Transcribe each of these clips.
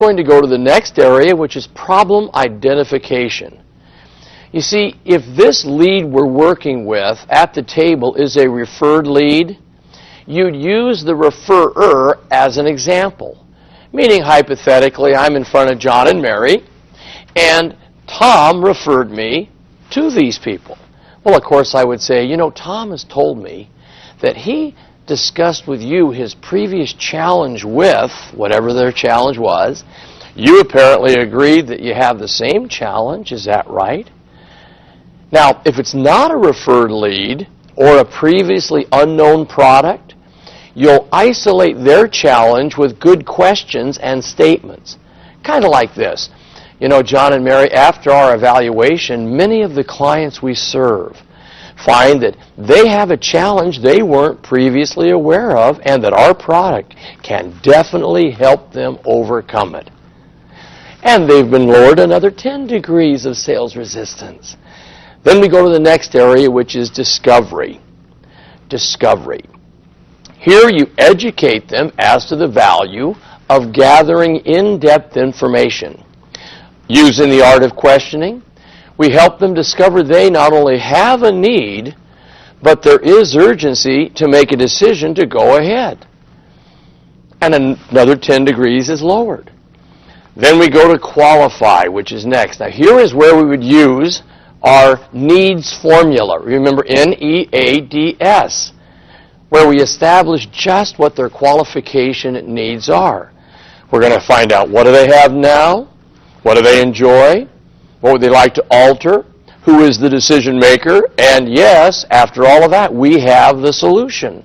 Going to go to the next area, which is problem identification. You see, if this lead we're working with at the table is a referred lead, you'd use the referrer as an example. Meaning, hypothetically, I'm in front of John and Mary, and Tom referred me to these people. Well, of course, I would say, you know, Tom has told me that he discussed with you his previous challenge with, whatever their challenge was. You apparently agreed that you have the same challenge. Is that right? Now, if it's not a referred lead or a previously unknown product, you'll isolate their challenge with good questions and statements. Kind of like this. You know, John and Mary, after our evaluation, many of the clients we serve find that they have a challenge they weren't previously aware of and that our product can definitely help them overcome it. And they've been lowered another 10 degrees of sales resistance. Then we go to the next area, which is discovery. Discovery. Here you educate them as to the value of gathering in-depth information. Using the art of questioning, we help them discover they not only have a need, but there is urgency to make a decision to go ahead. And another 10 degrees is lowered. Then we go to qualify, which is next. Now here is where we would use our needs formula. Remember, NEADS, where we establish just what their qualification needs are. We're going to find out, what do they have now? What do they enjoy? What would they like to alter? Who is the decision maker? And yes, after all of that, we have the solution.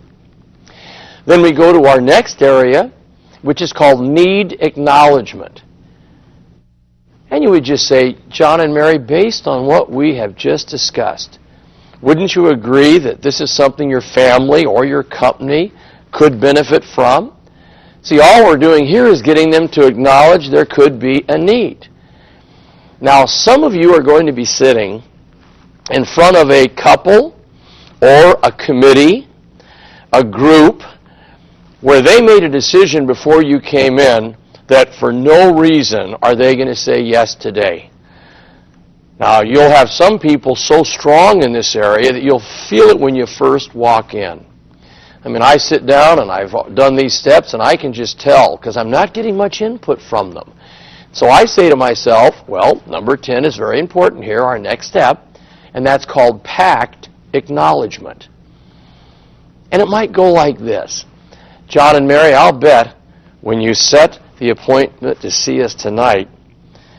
Then we go to our next area, which is called need acknowledgement. And you would just say, John and Mary, based on what we have just discussed, wouldn't you agree that this is something your family or your company could benefit from? See, all we're doing here is getting them to acknowledge there could be a need. Now, some of you are going to be sitting in front of a couple or a committee, a group, where they made a decision before you came in that for no reason are they going to say yes today. Now, you'll have some people so strong in this area that you'll feel it when you first walk in. I mean, I sit down and I've done these steps and I can just tell because I'm not getting much input from them. So I say to myself, well, number 10 is very important here, our next step, and that's called pact acknowledgement. And it might go like this. John and Mary, I'll bet when you set the appointment to see us tonight,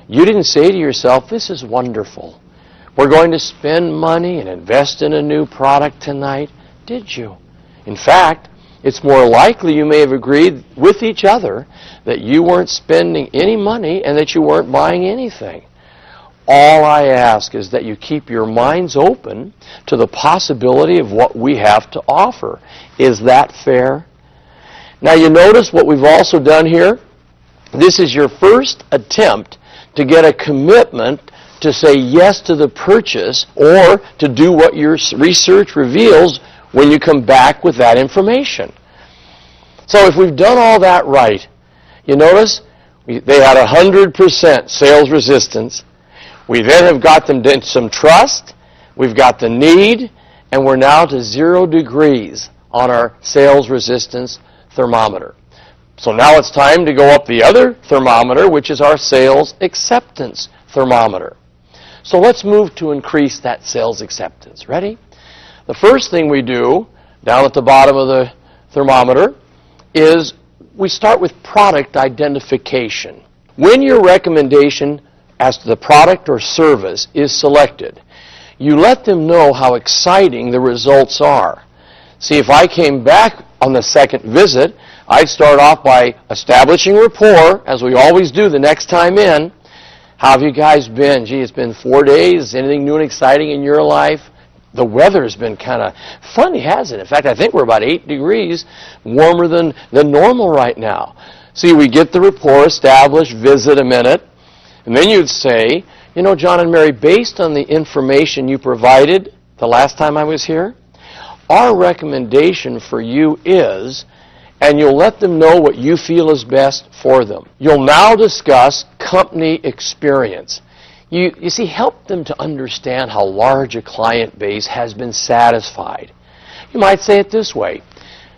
you didn't say to yourself, this is wonderful. We're going to spend money and invest in a new product tonight, did you? In fact, it's more likely you may have agreed with each other that you weren't spending any money and that you weren't buying anything. All I ask is that you keep your minds open to the possibility of what we have to offer. Is that fair? Now you notice what we've also done here? This is your first attempt to get a commitment to say yes to the purchase or to do what your research reveals when you come back with that information. So if we've done all that right, you notice they had 100% sales resistance. We then have got them into some trust. We've got the need, and we're now to 0 degrees on our sales resistance thermometer. So now it's time to go up the other thermometer, which is our sales acceptance thermometer. So let's move to increase that sales acceptance. Ready? The first thing we do, down at the bottom of the thermometer, is we start with product identification. When your recommendation as to the product or service is selected, you let them know how exciting the results are. See, if I came back on the second visit, I'd start off by establishing rapport, as we always do the next time in. How have you guys been? Gee, it's been 4 days. Anything new and exciting in your life? The weather has been kind of funny, hasn't it? In fact, I think we're about 8 degrees warmer than normal right now. See, we get the rapport established, visit a minute, and then you'd say, you know, John and Mary, based on the information you provided the last time I was here, our recommendation for you is, and you'll let them know what you feel is best for them. You'll now discuss company experience. You see, help them to understand how large a client base has been satisfied. You might say it this way.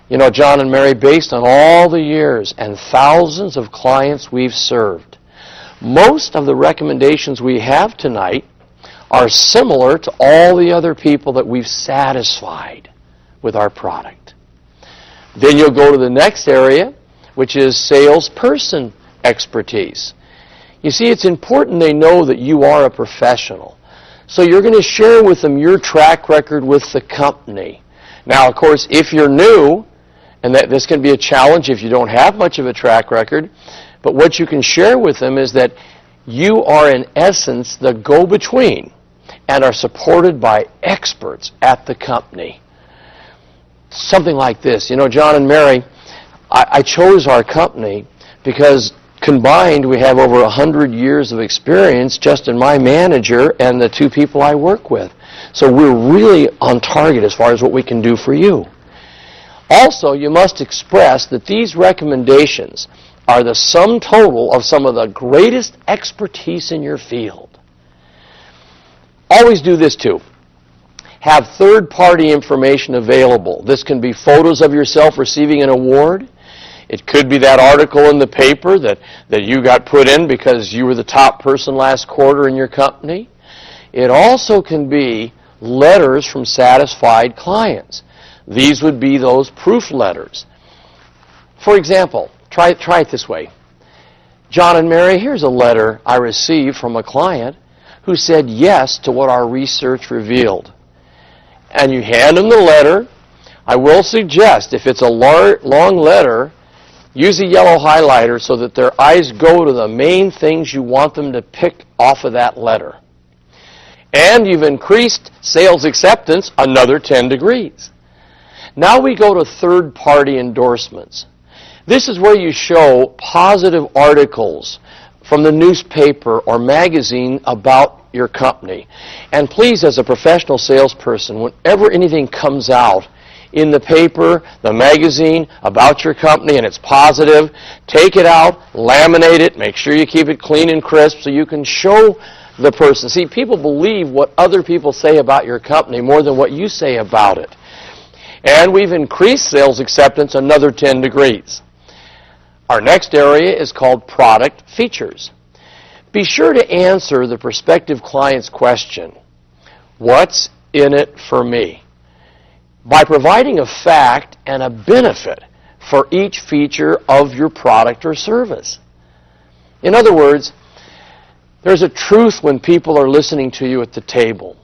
You know, John and Mary, based on all the years and thousands of clients we've served, most of the recommendations we have tonight are similar to all the other people that we've satisfied with our product. Then you'll go to the next area, which is salesperson expertise. You see, it's important they know that you are a professional. So you're going to share with them your track record with the company. Now, of course, if you're new, and that this can be a challenge if you don't have much of a track record, but what you can share with them is that you are, in essence, the go-between and are supported by experts at the company. Something like this. You know, John and Mary, I chose our company because combined we have over 100 years of experience just in my manager and the two people I work with. So we're really on target as far as what we can do for you. Also, you must express that these recommendations are the sum total of some of the greatest expertise in your field. Always do this too. Have third-party information available. This can be photos of yourself receiving an award. It could be that article in the paper that you got put in because you were the top person last quarter in your company. It also can be letters from satisfied clients. These would be those proof letters. For example, try it this way. John and Mary, here's a letter I received from a client who said yes to what our research revealed. And you hand them the letter. I will suggest, if it's a long letter, use a yellow highlighter so that their eyes go to the main things you want them to pick off of that letter. And you've increased sales acceptance another 10 degrees. Now we go to third-party endorsements. This is where you show positive articles from the newspaper or magazine about your company. And please, as a professional salesperson, whenever anything comes out in the paper, the magazine, about your company, and it's positive, take it out, laminate it, make sure you keep it clean and crisp so you can show the person. See, people believe what other people say about your company more than what you say about it. And we've increased sales acceptance another 10 degrees. Our next area is called product features. Be sure to answer the prospective client's question, what's in it for me? By providing a fact and a benefit for each feature of your product or service. In other words, there's a truth when people are listening to you at the table.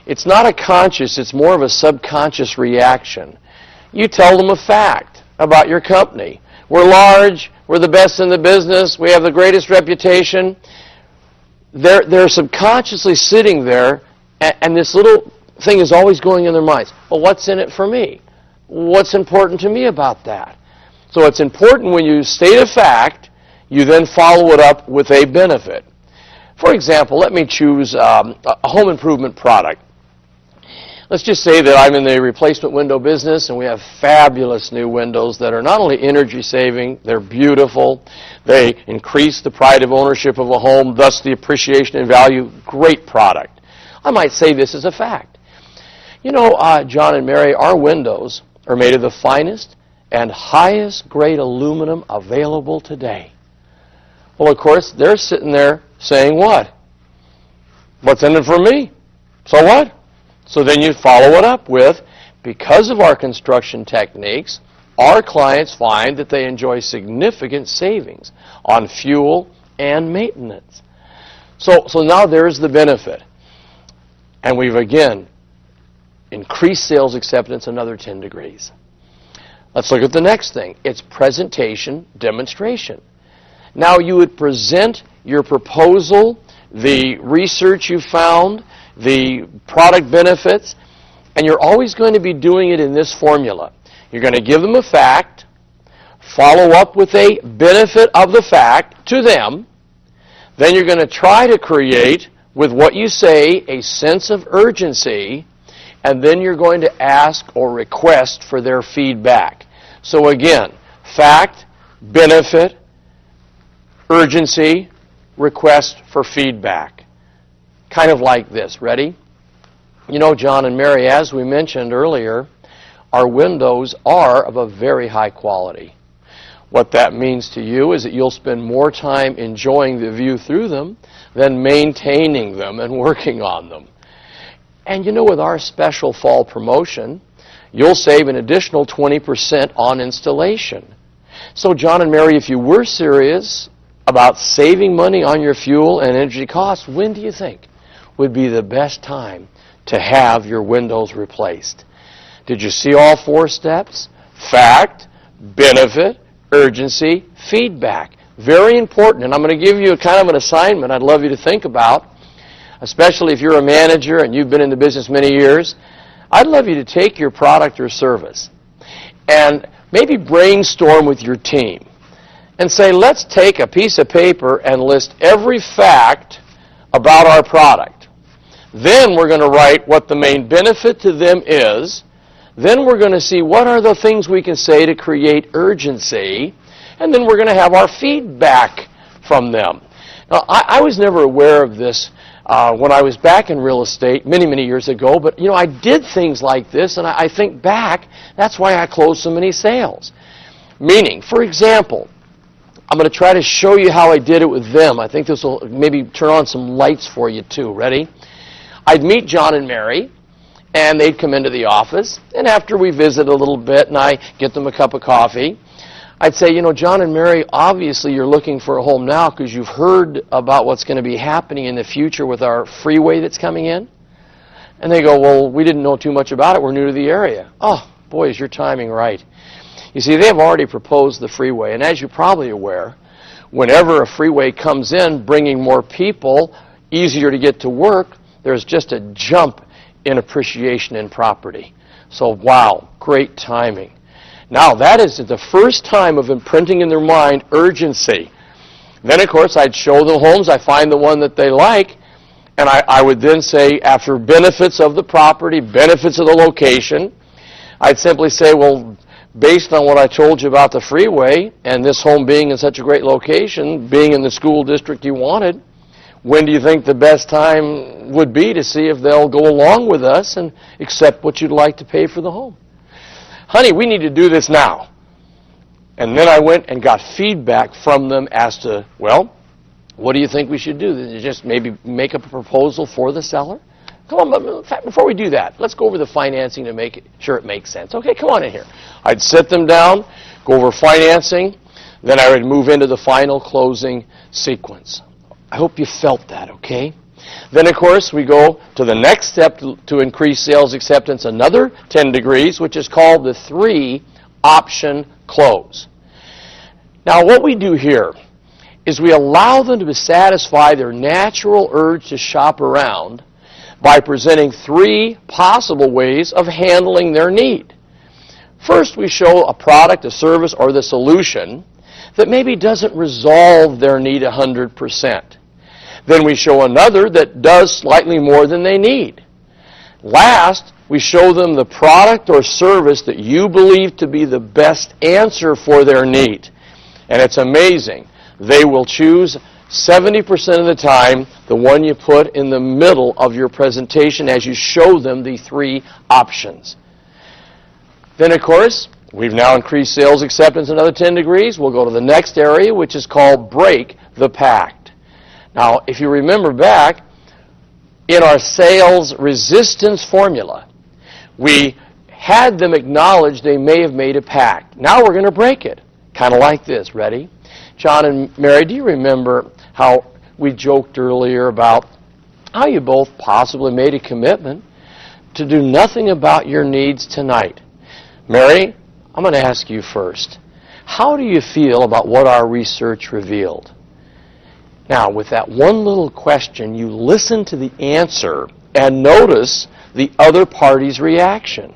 It's not a conscious, it's more of a subconscious reaction. You tell them a fact about your company. We're large, we're the best in the business, we have the greatest reputation. They're subconsciously sitting there, and this little thing is always going in their minds. Well, what's in it for me? What's important to me about that? So it's important when you state a fact, you then follow it up with a benefit. For example, let me choose a home improvement product. Let's just say that I'm in the replacement window business and we have fabulous new windows that are not only energy saving, they're beautiful, they increase the pride of ownership of a home, thus the appreciation and value. Great product. I might say this as a fact. You know, John and Mary, our windows are made of the finest and highest grade aluminum available today. Well, of course, they're sitting there saying what? What's in it for me? So what? So then you follow it up with, because of our construction techniques, our clients find that they enjoy significant savings on fuel and maintenance. So now there's the benefit. And we've again increased sales acceptance another 10 degrees. Let's look at the next thing. It's presentation demonstration. Now you would present your proposal, the research you found, the product benefits, and you're always going to be doing it in this formula. You're going to give them a fact, follow up with a benefit of the fact to them, then you're going to try to create, with what you say, a sense of urgency, and then you're going to ask or request for their feedback. So again, fact, benefit, urgency, request for feedback. Kind of like this. Ready? You know, John and Mary, as we mentioned earlier, our windows are of a very high quality. What that means to you is that you'll spend more time enjoying the view through them than maintaining them and working on them. And you know, with our special fall promotion, you'll save an additional 20% on installation. So John and Mary, if you were serious about saving money on your fuel and energy costs, when do you think would be the best time to have your windows replaced? Did you see all 4 steps? Fact, benefit, urgency, feedback. Very important, and I'm going to give you a kind of an assignment I'd love you to think about, especially if you're a manager and you've been in the business many years. I'd love you to take your product or service and maybe brainstorm with your team and say, let's take a piece of paper and list every fact about our product. Then we're going to write what the main benefit to them is. Then we're going to see what are the things we can say to create urgency. And then we're going to have our feedback from them. Now, I was never aware of this when I was back in real estate many, many years ago. But, you know, I did things like this, and I think back, that's why I closed so many sales. Meaning, for example, I'm going to try to show you how I did it with them. I think this will maybe turn on some lights for you, too. Ready? I'd meet John and Mary, and they'd come into the office. And after we visit a little bit, and I get them a cup of coffee, I'd say, you know, John and Mary, obviously you're looking for a home now because you've heard about what's going to be happening in the future with our freeway that's coming in. And they go, well, we didn't know too much about it. We're new to the area. Oh, boy, is your timing right. You see, they've already proposed the freeway. And as you're probably aware, whenever a freeway comes in, bringing more people, easier to get to work, there's just a jump in appreciation in property. So, wow, great timing. Now, that is the first time of imprinting in their mind urgency. Then, of course, I'd show them homes. I find the one that they like. And I would then say, after benefits of the property, benefits of the location, I'd simply say, well, based on what I told you about the freeway and this home being in such a great location, being in the school district you wanted, when do you think the best time would be to see if they'll go along with us and accept what you'd like to pay for the home? Honey, we need to do this now. And then I went and got feedback from them as to, well, what do you think we should do? Just maybe make up a proposal for the seller? Come on, in fact, before we do that, let's go over the financing to make sure it makes sense. Okay, come on in here. I'd sit them down, go over financing, then I would move into the final closing sequence. I hope you felt that, okay? Then, of course, we go to the next step to increase sales acceptance, another 10 degrees, which is called the 3-option close. Now, what we do here is we allow them to satisfy their natural urge to shop around by presenting 3 possible ways of handling their need. First, we show a product, a service, or the solution that maybe doesn't resolve their need 100%. Then we show another that does slightly more than they need. Last, we show them the product or service that you believe to be the best answer for their need. And it's amazing. They will choose 70% of the time the one you put in the middle of your presentation as you show them the 3 options. Then, of course, we've now increased sales acceptance another 10 degrees. We'll go to the next area, which is called break the pact. Now, if you remember back, in our sales resistance formula, we had them acknowledge they may have made a pact. Now we're going to break it. Kind of like this. Ready? John and Mary, do you remember how we joked earlier about how you both possibly made a commitment to do nothing about your needs tonight? Mary, I'm going to ask you first. How do you feel about what our research revealed? Now, with that one little question, you listen to the answer and notice the other party's reaction.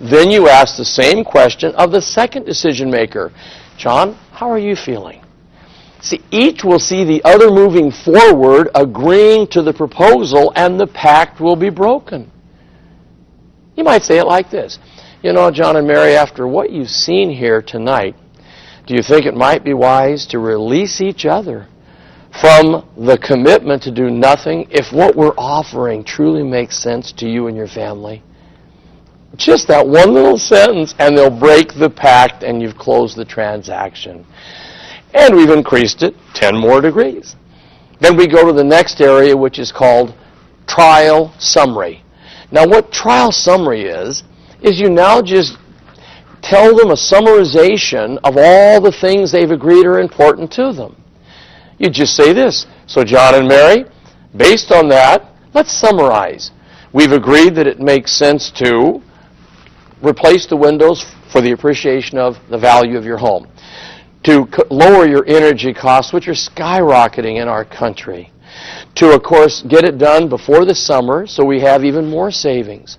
Then you ask the same question of the second decision maker. John, how are you feeling? See, each will see the other moving forward, agreeing to the proposal, and the pact will be broken. You might say it like this. You know, John and Mary, after what you've seen here tonight, do you think it might be wise to release each other from the commitment to do nothing if what we're offering truly makes sense to you and your family? Just that one little sentence, and they'll break the pact, and you've closed the transaction. And we've increased it 10 more degrees. Then we go to the next area, which is called trial summary. Now, what trial summary is you now just tell them a summarization of all the things they've agreed are important to them. You just say this: so John and Mary, based on that, let's summarize. We've agreed that it makes sense to replace the windows for the appreciation of the value of your home, to lower your energy costs, which are skyrocketing in our country, to, of course, get it done before the summer so we have even more savings.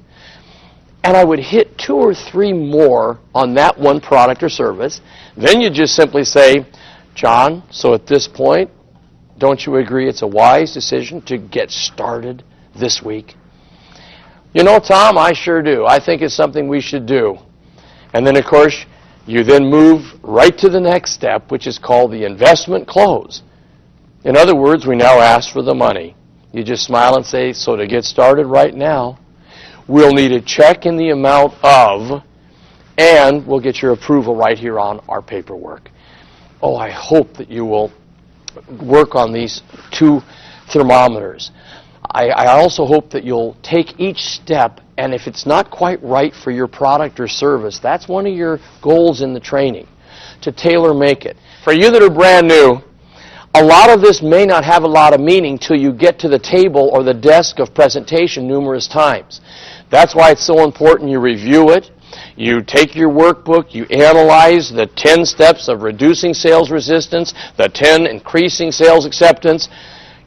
And I would hit 2 or 3 more on that one product or service. Then you just simply say, John, so at this point, don't you agree it's a wise decision to get started this week? You know, Tom, I sure do. I think it's something we should do. And then, of course, you then move right to the next step, which is called the investment close. In other words, we now ask for the money. You just smile and say, so to get started right now, we'll need a check in the amount of, and we'll get your approval right here on our paperwork. Oh, I hope that you will work on these 2 thermometers. I also hope that you'll take each step, and if it's not quite right for your product or service, that's one of your goals in the training, to tailor-make it. For you that are brand new, a lot of this may not have a lot of meaning till you get to the table or the desk of presentation numerous times. That's why it's so important you review it. You take your workbook, you analyze the 10 steps of reducing sales resistance, the 10 increasing sales acceptance.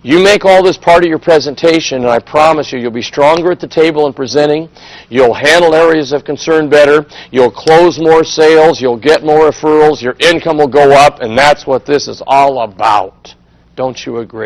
You make all this part of your presentation, and I promise you, you'll be stronger at the table in presenting. You'll handle areas of concern better. You'll close more sales. You'll get more referrals. Your income will go up, and that's what this is all about. Don't you agree?